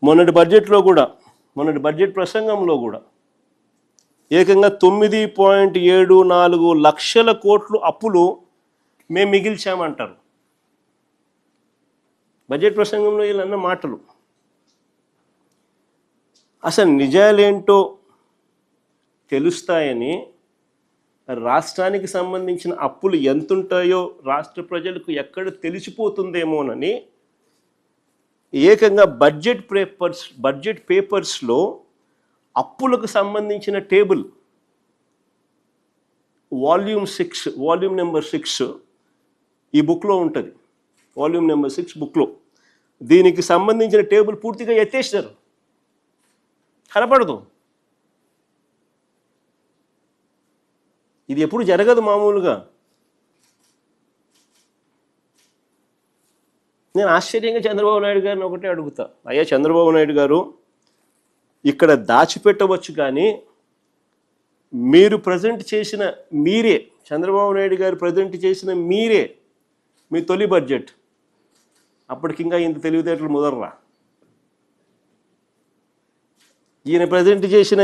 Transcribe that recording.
మొన్నటి బడ్జెట్ ప్రసంగంలో కూడా ఏకంగా 9.74 లక్షల కోట్లు అప్పులు మేము మిగిల్చామంటారు. బడ్జెట్ ప్రసంగంలో వీళ్ళన్న మాటలు అసలు నిజాలేంటో తెలుస్తాయని, రాష్ట్రానికి సంబంధించిన అప్పులు ఎంతుంటాయో రాష్ట్ర ప్రజలకు ఎక్కడ తెలిసిపోతుందేమోనని ఏకంగా బడ్జెట్ పేపర్స్లో అప్పులకు సంబంధించిన టేబుల్ వాల్యూమ్ నెంబర్ 6 ఈ బుక్లో ఉంటుంది. వాల్యూమ్ నెంబర్ 6 బుక్లో దీనికి సంబంధించిన టేబుల్ పూర్తిగా ఎత్తేసినారు, కనపడదు. ఇది ఎప్పుడు జరగదు మామూలుగా. నేను ఆశ్చర్యంగా చంద్రబాబు నాయుడు గారిని ఒకటే అడుగుతా, అయ్యా చంద్రబాబు నాయుడు గారు, ఇక్కడ దాచిపెట్టవచ్చు కానీ మీరు ప్రజెంట్ చేసిన చంద్రబాబు నాయుడు గారు ప్రజెంట్ చేసిన మీ తొలి బడ్జెట్ అప్పటికింకా ఇంత తెలివితేటలు ముదర్రా. ఈయన ప్రజెంట్ చేసిన